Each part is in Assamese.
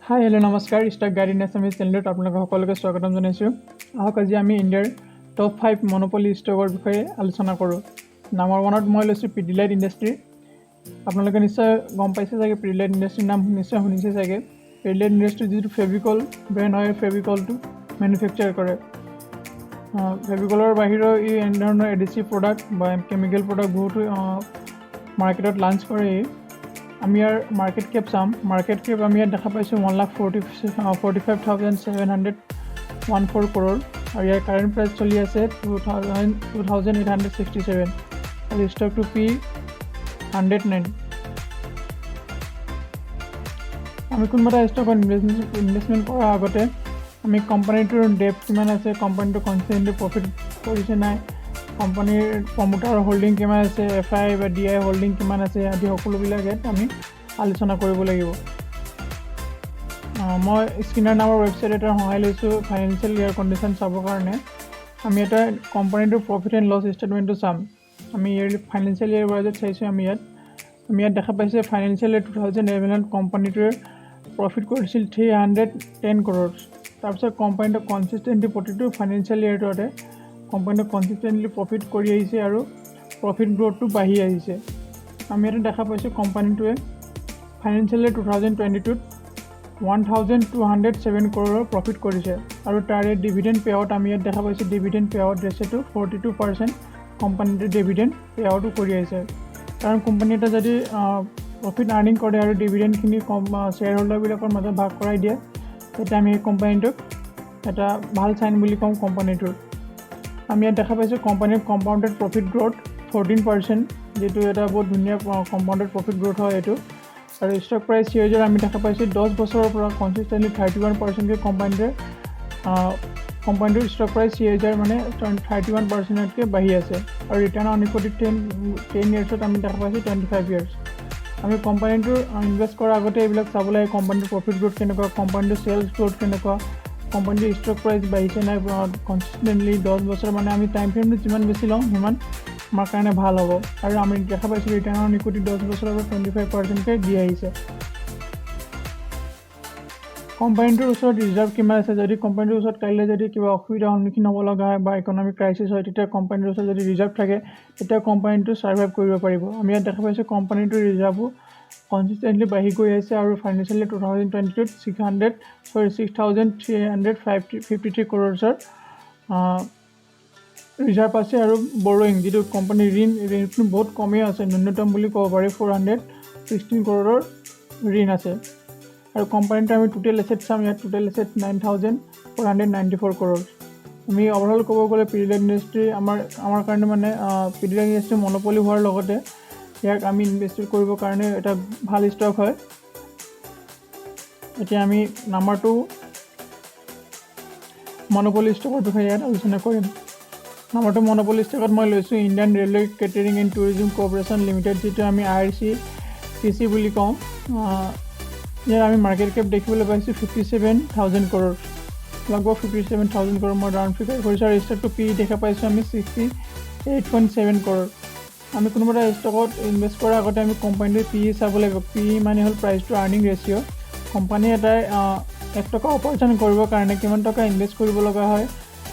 হাই হেল্ল' নমস্কাৰ ষ্টক গাইড ইন আছামিজ চেনেলত আপোনালোকক সকলোকে স্বাগতম জনাইছোঁ। আহক আজি আমি ইণ্ডিয়াৰ টপ 5 মনোপলি ষ্টকৰ বিষয়ে আলোচনা কৰোঁ। নাম্বাৰ 1ত মই লৈছোঁ পিডিলাইট ইণ্ডাষ্ট্ৰি। আপোনালোকে নিশ্চয় গম পাইছে চাগে, পিডিলাইট ইণ্ডাষ্ট্ৰিৰ নাম নিশ্চয় শুনিছে চাগে। পিডিলাইট ইণ্ডাষ্ট্ৰি যিটো ফেভিকল ব্ৰেণ্ড হয়, ফেভিকলটো মেনুফেকচাৰ কৰে। ফেভিকলৰ বাহিৰেও ই এনেধৰণৰ এডিচিভ প্ৰডাক্ট বা কেমিকেল প্ৰডাক্ট বহুতো মাৰ্কেটত লাঞ্চ কৰে। আমি ইয়াৰ মাৰ্কেট কেপ চাম। মাৰ্কেট কেপ আমি ইয়াত দেখা পাইছোঁ 1,45,714 crore আৰু ইয়াৰ কাৰেণ্ট প্ৰাইচ চলি আছে 2,867 আৰু ষ্টকটো P109। আমি কোনোবা এটা ষ্টকত ইনভেষ্টমেণ্ট কৰাৰ আগতে আমি কোম্পানীটোৰ ডেপ্থ কিমান আছে, কোম্পানীটো কনষ্টেণ্টলি প্ৰফিট কৰিছে নাই, কোম্পানীৰ প্ৰমোটাৰ হোল্ডিং কিমান আছে, FI বা DI হোল্ডিং কিমান আছে আদি সকলোবিলাক ইয়াত আমি আলোচনা কৰিব লাগিব। মই স্কিনাৰ নামৰ ৱেবছাইট এটাৰ সহায় লৈছোঁ ফাইনেন্সিয়েল ইয়াৰ কণ্ডিশ্যন চাবৰ কাৰণে। আমি এটা কোম্পানীটোৰ প্ৰফিট এণ্ড লছ ষ্টেটমেণ্টটো চাম। আমি ইয়াৰলি ফাইনেন্সিয়েল ইয়াৰ বাজেট চাইছোঁ। আমি ইয়াত দেখা পাইছোঁ ফাইনেন্সিয়েল ইয়াৰ 2011ত কোম্পানীটোৱে প্ৰফিট কৰিছিল 310 crore। তাৰপিছত কোম্পানীটো কনচিষ্টেণ্টলি প্ৰতিটো ফাইনেন্সিয়েল ইয়াৰটোতে কোম্পানীটো কনচিষ্টেণ্টলি প্ৰফিট কৰি আহিছে আৰু প্ৰফিট গ্ৰ'থটো বাঢ়ি আহিছে। আমি ইয়াতে দেখা পাইছোঁ কোম্পানীটোৱে ফাইনেন্সিয়েল ইয়াৰ 2022ত 1,207 crore প্ৰফিট কৰিছে আৰু তাৰে ডিভিডেণ্ড পে আউট আমি ইয়াত দেখা পাইছোঁ। ডিভিডেণ্ড পে আউট ৰেচিঅ'টো 42% কোম্পানীটোৱে ডিভিডেণ্ড পে আউটো কৰি আহিছে। কাৰণ কোম্পানী এটা যদি প্ৰফিট আৰ্নিং কৰে আৰু ডিভিডেণ্ডখিনি শ্বেয়াৰ হোল্ডাৰবিলাকৰ মাজত ভাগ কৰাই দিয়ে, তেতিয়া আমি এই কোম্পানীটোক এটা ভাল চাইন বুলি ক'ম কোম্পানীটোৰ। আমি ইয়াত দেখা পাইছোঁ কোম্পানীৰ কম্পাউণ্ডেড প্ৰফিট গ্ৰ'থ 14%, যিটো এটা বহুত ধুনীয়া কম্পাউণ্ডেড প্ৰফিট গ্ৰ'থ হয় এইটো। আৰু ষ্টক প্ৰাইচ চিৰিজৰ আমি দেখা পাইছোঁ 10 বছৰৰ পৰা কনচিষ্টেণ্টলি 31%কৈ কোম্পানীটোৰ ষ্টক প্ৰাইচ চিৰিজৰ মানে 31%তকৈ বাঢ়ি আছে আৰু ৰিটাৰ্ণ অন ইকুইটি 10 yearsত আমি দেখা পাইছোঁ 25 years। আমি কোম্পানীটোৰ ইনভেষ্ট কৰাৰ আগতে এইবিলাক চাব লাগে, কোম্পানীটোৰ প্ৰফিট গ্ৰ'থ কেনেকুৱা, কোম্পানীটোৰ চেলছ গ্ৰ'থ কেনেকুৱা, কোম্পানীটোৰ ষ্টক প্ৰাইচ বাঢ়িছে নাই কনচিষ্টেণ্টলি 10 বছৰ। মানে আমি টাইম ফ্ৰেমটো যিমান বেছি লওঁ সিমান আমাৰ কাৰণে ভাল হ'ব। আৰু আমি দেখা পাইছোঁ ৰিটাৰ্ণ অন ইকুইটি 10 বছৰৰ পৰা 25%কৈ দি আহিছে। কোম্পানীটোৰ ওচৰত ৰিজাৰ্ভ কিমান আছে, যদি কোম্পানীটোৰ ওচৰত কাইলৈ যদি কিবা অসুবিধাৰ সন্মুখীন হ'ব লগা হয় বা ইকনমিক ক্ৰাইচিছ হয়, তেতিয়া কোম্পানীটোৰ ওচৰত যদি ৰিজাৰ্ভ থাকে তেতিয়া কোম্পানীটো ছাৰ্ভাইভ কৰিব পাৰিব। আমি ইয়াত দেখা পাইছোঁ কোম্পানীটোৰ ৰিজাৰ্ভো কনচিষ্টেণ্টলি বাঢ়ি গৈ আছে আৰু ফাইনেন্সিয়েল 2022ত 6,353 crore ৰিজাৰ্ভ আছে আৰু বৰোয়িং যিটো কোম্পানীৰ ঋণটো বহুত কমেই আছে, ন্যূনতম বুলি ক'ব পাৰি 416 crore ঋণ আছে। আৰু কোম্পানীটো আমি টোটেল এছেট চাম। ইয়াত টোটেল এছেট 9,494 crore। আমি অভাৰঅল ক'ব গ'লে পিডিলাইট ইণ্ডাষ্ট্ৰি আমাৰ কাৰণে মানে পিডিলাইট ইণ্ডাষ্ট্ৰি মনোপলি হোৱাৰ লগতে ইয়াক আমি ইনভেষ্ট কৰিবৰ কাৰণে এটা ভাল ষ্টক হয়। এতিয়া আমি নাম্বাৰ 2 মনোপলি ষ্টকৰ বিষয়ে ইয়াত আলোচনা কৰিম। নাম্বাৰ 2 মনোপলি ষ্টকত মই লৈছোঁ Indian railway catering and tourism corporation limited, যিটো আমি IRCTC বুলি কওঁ। ইয়াৰ আমি মাৰ্কেট কেপ দেখিবলৈ পাইছোঁ 57,000 crore, লগভগ 57,000 crore মই ৰাউণ্ড ফিগাৰ কৰিছোঁ। আৰু ষ্টকটো P দেখা পাইছোঁ আমি 68.7 crore। আমি কোনোবা এটা ষ্টকত ইনভেষ্ট কৰাৰ আগতে আমি কোম্পানীটোৰ PE চাব লাগিব। PE মানে হ'ল price to earning ratio'. Company এটাই 1 টকা উপাৰ্জন কৰিবৰ কাৰণে কিমান টকা ইনভেষ্ট কৰিব লগা হয়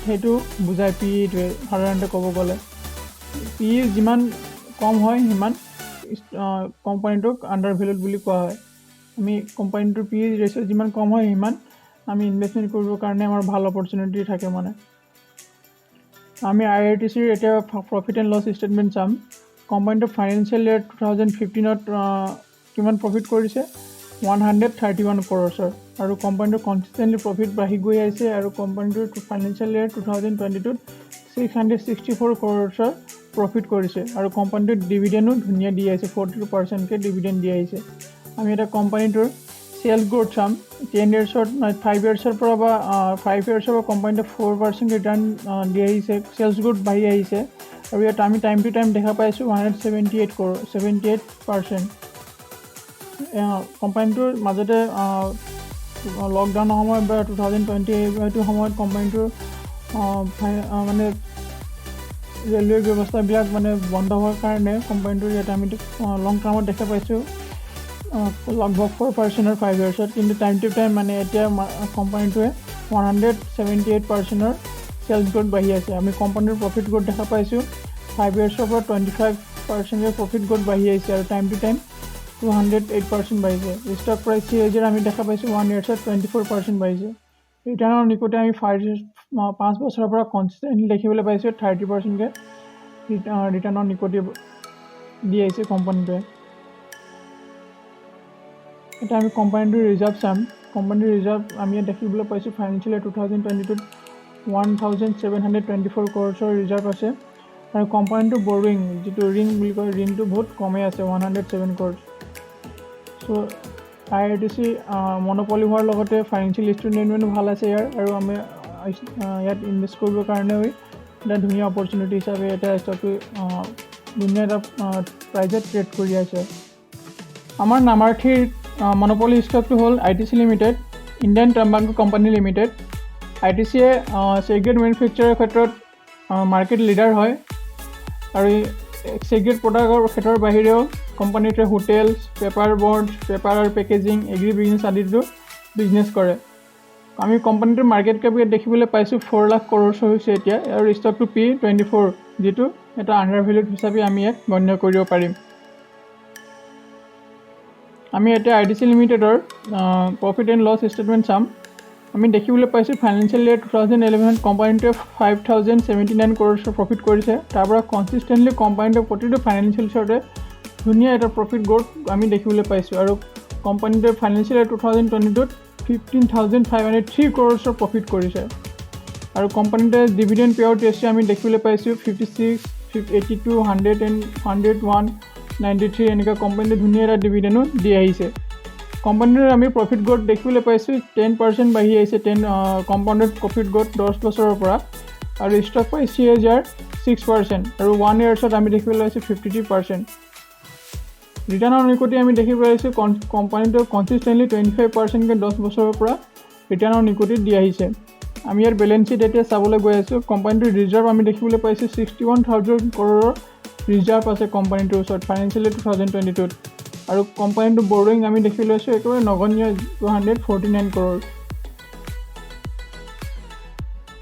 সেইটো বুজায় PEটোৱে সাধাৰণতে ক'ব গ'লে। PE যিমান কম হয় সিমান কোম্পানীটোক আণ্ডাৰ ভেলুড বুলি কোৱা হয়। আমি কোম্পানীটোৰ PE ৰেচিঅ' যিমান কম হয় সিমান আমি ইনভেষ্টমেণ্ট কৰিবৰ কাৰণে আমাৰ ভাল অপৰচুনিটি থাকে মানে। আমি IRTCৰ এতিয়া প্ৰফিট এণ্ড লছ ষ্টেটমেণ্ট চাম। কোম্পানীটো ফাইনেন্সিয়েল ইয়াৰ 2015ত কিমান প্ৰফিট কৰিছে 131 crore আৰু কোম্পানীটোৰ কনচিষ্টেণ্টলি প্ৰফিট বাঢ়ি গৈ আহিছে আৰু কোম্পানীটোৰ ফাইনেন্সিয়েল ইয়াৰ 2022ত 664 crore প্ৰফিট কৰিছে আৰু কোম্পানীটোৰ ডিভিডেণ্ডো ধুনীয়া দি আহিছে, 42%কৈ ডিভিডেণ্ড দি আহিছে। আমি এটা কোম্পানীটোৰ চেলছ গ্ৰ'থ চাম। 10 yearsত 5 yearsৰ পৰা বা 5 yearsৰ পৰা কোম্পানীটোৱে 4% ৰিটাৰ্ণ দি আহিছে, চেলছ গ্ৰ'থ বাঢ়ি আহিছে। আৰু ইয়াত আমি টাইম টু টাইম দেখা পাইছোঁ 178%। কোম্পানীটোৰ মাজতে লকডাউনৰ সময়ত বা 2020 সেইটো সময়ত কোম্পানীটোৰ মানে ৰেলৱে ব্যৱস্থাবিলাক মানে বন্ধ হোৱাৰ কাৰণে কোম্পানীটোৰ ইয়াত আমি লং টাৰ্মত দেখা পাইছোঁ লগভগ 4% 5 ইয়াৰ্ছত, কিন্তু টাইম টু টাইম মানে এতিয়া কোম্পানীটোৱে 178% চেলছ গ্ৰোথ বাঢ়ি আছে। আমি কোম্পানীৰ প্ৰফিট গ্ৰোথ দেখা পাইছোঁ 5 ইয়াৰ্ছৰ পৰা 25% প্ৰফিট গ্ৰোথ বাঢ়ি আহিছে, আৰু টাইম টু টাইম 208% বাঢ়িছে। ষ্টক প্ৰাইচ CAGR আমি দেখা পাইছোঁ 1 ইয়াৰ্ছত 24% বাঢ়িছে। ৰিটাৰ্ণ অন ইকুইটি আমি 5 বছৰৰ পৰা কনষ্টেণ্টলি দেখিবলৈ পাইছোঁ 30%কৈ ৰিটাৰ্ণ অন ইকুইটি দি আহিছে কোম্পানীটোৱে। এতিয়া আমি কোম্পানীটোৰ ৰিজাৰ্ভ চাম। কোম্পানীৰ ৰিজাৰ্ভ আমি ইয়াত দেখিবলৈ পাইছোঁ ফাইনেন্সিয়েল ইয়েৰ 2022 1724 crores ৰিজাৰ্ভ আছে, আৰু কোম্পানীটোৰ বৰোইং যিটো ঋণ বুলি কয়, ঋণটো বহুত কমেই আছে 107 crores। চ' IRTC মনোপলি হোৱাৰ লগতে ফাইনেন্সিয়েল ষ্টেটমেণ্টো ভাল আছে ইয়াৰ, আৰু আমি ইয়াত ইনভেষ্ট কৰিবৰ কাৰণেও এটা ধুনীয়া অপৰচুনিটি হিচাপে এটা ষ্টকটো ধুনীয়া এটা প্ৰাইজত ট্ৰেড কৰি আছে। আমাৰ নামাৰ্থিৰ মনোপলি ষ্টকটো হ'ল ITC limited, Indian tobacco company limited. ITCয়ে চিগাৰেট মেনুফেকচাৰৰ ক্ষেত্ৰত মাৰ্কেট লিডাৰ হয়, আৰু চিগাৰেট প্ৰডাক্টৰ ক্ষেত্ৰৰ বাহিৰেও কোম্পানীটোৱে হোটেলছ, পেপাৰ বৰ্ড, পেপাৰ আৰু পেকেজিং, এগ্ৰি বিজনেছ আদিতো বিজনেছ কৰে। আমি কোম্পানীটোৰ মাৰ্কেট কেপ ইয়াত দেখিবলৈ পাইছোঁ 4 লাখ crores হৈছে এতিয়া, আৰু ষ্টকটো P24, যিটো এটা আণ্ডাৰ ভেলুড হিচাপে আমি ইয়াক গণ্য কৰিব পাৰিম। আমি এতিয়া ITC লিমিটেডৰ প্ৰফিট এণ্ড লছ ষ্টেটমেণ্ট চাম। আমি দেখিবলৈ পাইছোঁ ফাইনেন্সিয়েল ইয়েৰ 2011 কোম্পানীটোৱে 5079 crores প্ৰফিট কৰিছে। তাৰ পৰা কনচিষ্টেণ্টলি কোম্পানীটোৱে প্ৰতিটো ফাইনেন্সিয়েল ইয়েৰতে ধুনীয়া এটা প্ৰফিট গ্ৰোথ আমি দেখিবলৈ পাইছোঁ, আৰু কোম্পানীটোৱে ফাইনেন্সিয়েল ইয়েৰ 2022 15,503 crores প্ৰফিট কৰিছে। আৰু কোম্পানীটোৱে ডিভিডেণ্ড পে আউট ৰেচিঅ' আমি দেখিবলৈ পাইছোঁ 56, 82, 100 and 101, 93 এনেকুৱা কোম্পানীটোৱে ধুনীয়া এটা ডিভিডেণ্ডো দি আহিছে। কোম্পানীটোৰ আমি প্ৰফিট গ্ৰোথ দেখিবলৈ পাইছোঁ 10% বাঢ়ি আহিছে, কম্পাউণ্ডেড প্ৰফিট গ্ৰোথ 10 বছৰৰ পৰা, আৰু ষ্টক প্ৰাইচ CAGR 6%, আৰু 1 ইয়াৰ্ছত আমি দেখিবলৈ পাইছোঁ 53%। ৰিটাৰ্ণ অন ইকুইটি আমি দেখিবলৈ পাইছোঁ কোম্পানীটোৱে কনচিষ্টেণ্টলি 25%কৈ 10 বছৰৰ পৰা ৰিটাৰ্ণ অন ইকুইটি দি আহিছে। আমি ইয়াৰ বেলেঞ্চ শ্বীট এতিয়া চাবলৈ গৈ আছোঁ। কোম্পানীটোৰ ৰিজাৰ্ভ আমি দেখিবলৈ পাইছোঁ 61,000 crores ৰিজাৰ্ভ আছে কোম্পানীটোৰ ওচৰত ফাইনেন্সিয়েল ইয়েৰ 2022, আৰু কোম্পানীটোৰ বৰোইং আমি দেখি লৈছোঁ একেবাৰে নগণ্য 249 crores।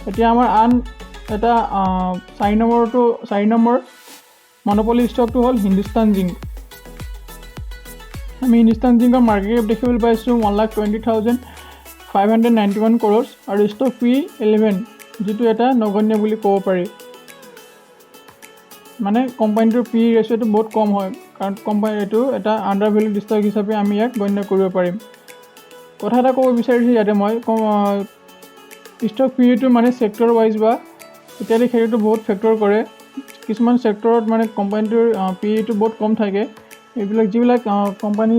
এতিয়া আমাৰ আন এটা 4 নম্বৰ মনোপলি ষ্টকটো হ'ল হিন্দুস্তান জিংক। আমি হিন্দুস্তান জিংকৰ মাৰ্কেট কেপ দেখিবলৈ পাইছোঁ 1,20,591 crores, আৰু ষ্টক P11, যিটো এটা নগণ্য বুলি ক'ব পাৰি। মানে কোম্পানীটোৰ P ৰেচিঅ'টো বহুত কম হয়, কাৰণ কোম্পানীটো এটা আণ্ডাৰ ভেলুড ষ্টক হিচাপে আমি ইয়াক গণ্য কৰিব পাৰিম। কথা এটা ক'ব বিচাৰিছোঁ ইয়াতে মই, ষ্টক P-টো মানে ছেক্টৰ ৱাইজ বা ইত্যাদি ক্ষেত্ৰতো বহুত ফেক্টৰ কৰে। কিছুমান ছেক্টৰত মানে কোম্পানীটোৰ P-টো বহুত কম থাকে। এইবিলাক যিবিলাক কোম্পানী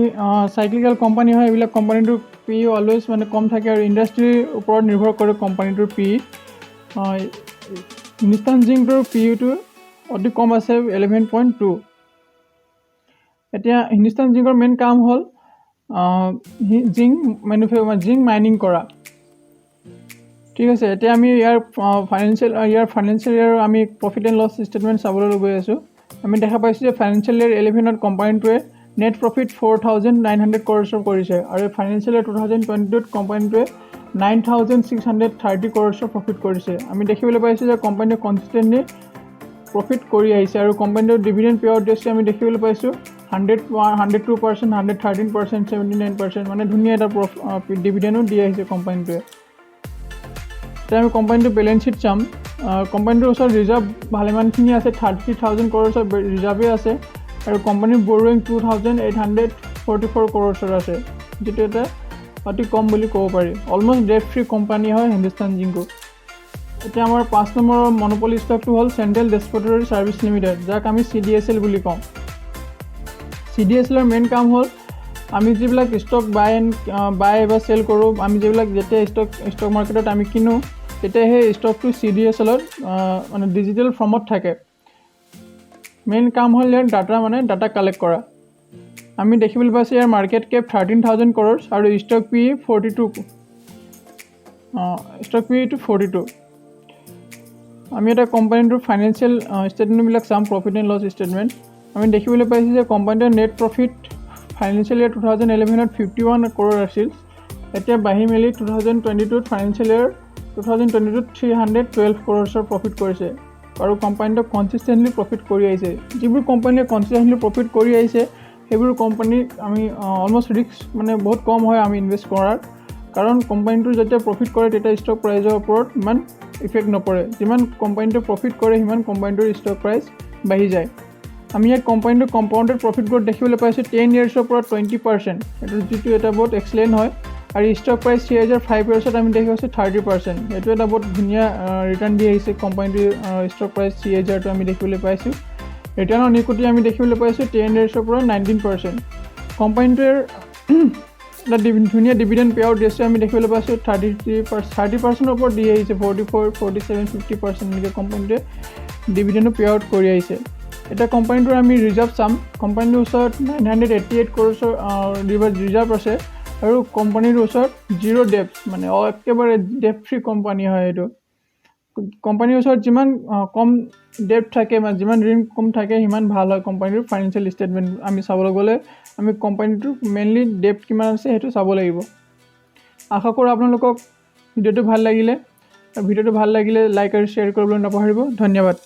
চাইক্লিকেল কোম্পানী হয়, এইবিলাক কোম্পানীটোৰ P অলৱেজ মানে কম থাকে, আৰু ইণ্ডাষ্ট্ৰীৰ ওপৰত নিৰ্ভৰ কৰে কোম্পানীটোৰ P। হিন্দুস্তান জিংকটোৰ P-টো অতি কম আছে 11.2। এতিয়া হিন্দুস্তান জিংকৰ মেইন কাম হ'ল জিংক মাইনিং কৰা। ঠিক আছে, এতিয়া আমি ইয়াৰ ফাইনেন্সিয়েল ইয়েৰ আমি প্ৰফিট এণ্ড লছ ষ্টেটমেণ্ট চাবলৈ গৈ আছোঁ। আমি দেখা পাইছোঁ যে ফাইনেন্সিয়েল ইয়েৰ 11ত কোম্পানীটোৱে নেট প্ৰফিট 4,900 crores কৰিছে, আৰু ফাইনেন্সিয়েল ইয়েৰ 2022 কোম্পানীটোৱে 9,630 crores প্ৰফিট কৰিছে। আমি দেখিবলৈ পাইছোঁ যে কোম্পানীটোৱে কনচিষ্টেণ্টলি প্ৰফিট কৰি আহিছে, আৰু কোম্পানীটোৰ ডিভিডেণ্ড পে আউট ৰেচিঅ' আমি দেখিবলৈ পাইছোঁ 102%, 113%, 79%, মানে ধুনীয়া এটা ডিভিডেণ্ডো দি আহিছে কোম্পানীটোৱে। এতিয়া আমি কোম্পানীটোৰ বেলেঞ্চ শ্বীট চাম। কোম্পানীটোৰ ওচৰত ৰিজাৰ্ভ ভালেমানখিনি আছে, 30,000 crores ৰিজাৰ্ভে আছে, আৰু কোম্পানীৰ বৰোইং 2,844 crores আছে, যিটো এটা অতি কম বুলি ক'ব পাৰি। অলমষ্ট ডেট ফ্ৰী কোম্পানী হয় হিন্দুস্তান জিংকো। এতিয়া আমাৰ 5 নম্বৰৰ মনোপলি ষ্টকটো হ'ল চেণ্ট্ৰেল ডেপ'জিটৰী ছাৰ্ভিচ লিমিটেড, যাক আমি CDSL বুলি কওঁ। CDSLৰ মেইন কাম হ'ল আমি যিবিলাক ষ্টক বাই বা চেল কৰোঁ, আমি যিবিলাক যেতিয়া ষ্টক মাৰ্কেটত আমি কিনো, তেতিয়া সেই ষ্টকটো CDSLত মানে ডিজিটেল ফৰ্মত থাকে। মেইন কাম হ'ল ইয়াৰ ডাটা কালেক্ট কৰা। আমি দেখিবলৈ পাইছোঁ ইয়াৰ মাৰ্কেট কেপ 13,000 crores, আৰু ষ্টক P42। আমি এটা কোম্পানীটোৰ ফাইনেন্সিয়েল ষ্টেটমেণ্টবিলাক চাম, প্ৰফিট এণ্ড লছ ষ্টেটমেণ্ট। আমি দেখিবলৈ পাইছোঁ যে কোম্পানীটোৰ নেট প্ৰফিট ফাইনেন্সিয়েল ইয়াৰ 2011ত 51 crore আছিল এতিয়া বাঢ়ি মেলি 2022 ফাইনেন্সিয়েল ইয়াৰ 2022 312 crores প্ৰফিট কৰিছে আৰু কোম্পানীটো কনসিস্টেন্টলি প্ৰফিট কৰি আহিছে যিবোৰ কোম্পানীয়ে কনসিস্টেন্টলি প্ৰফিট কৰি আহিছে সেইবোৰ কোম্পানী আমি অলমোস্ট ৰিস্ক মানে বহুত কম হয় আমি ইনভেষ্ট কৰাৰ কাৰণ কোম্পানীটো যেতিয়া প্ৰফিট কৰে তেতিয়া ষ্টক প্ৰাইজৰ ওপৰত ইমান ইফেক্ট নপৰে যিমান কোম্পানীটো প্ৰফিট কৰে সিমান কোম্পানীটোৰ ষ্টক প্ৰাইচ বাঢ়ি যায় আমি ইয়াত কোম্পানীটো কম্পাউণ্ডেড প্ৰফিট গ্ৰোথ দেখিবলৈ পাইছোঁ 10 yearsৰ পৰা 20% এইটো যিটো এটা বহুত এক্সেলেণ্ট হয় আৰু ষ্টক প্ৰাইচ 3005 yearsত আমি দেখি আছোঁ 30% এইটো এটা বহুত ধুনীয়া ৰিটাৰ্ণ দি আহিছে কোম্পানীটোৰ ষ্টক প্ৰাইচ 3000টো আমি দেখিবলৈ পাইছোঁ ৰিটাৰ্ণ অন ইকুইটি আমি দেখিবলৈ পাইছোঁ 10 yearsৰ পৰা 19% কোম্পানীটোৰ এটা ধুনীয়া ডিভিডেণ্ড পে আউট দিছে আমি দেখিবলৈ পাইছোঁ 30%ৰ ওপৰত দি আহিছে 44 47 50% এনেকৈ কোম্পানীটোৱে ডিভিডেণ্ডো পে আউট কৰি আহিছে এটা কোম্পানীটোৰ আমি ৰিজাৰ্ভ চাম কোম্পানীটোৰ ওচৰত 988 crores ৰিজাৰ্ভ আছে আৰু কোম্পানীৰ ওচৰত জিৰ' ডেপ্ট মানে একেবাৰে ডেপ্ট ফ্ৰী কোম্পানী হয় এইটো কোম্পানীৰ ওচৰত যিমান কম ডেপ্ট থাকে মানে যিমান ঋণ কম থাকে সিমান ভাল হয় কোম্পানীৰ ফাইনেন্সিয়েল ষ্টেটমেণ্ট আমি চাবলৈ গ'লে আমি কোম্পানীটোৰ মেইনলি ডেপ্ট কিমান আছে সেইটো চাব লাগিব আশা কৰোঁ আপোনালোকক ভিডিঅ'টো ভাল লাগিলে লাইক আৰু শ্বেয়াৰ কৰিবলৈ নাপাহৰিব ধন্যবাদ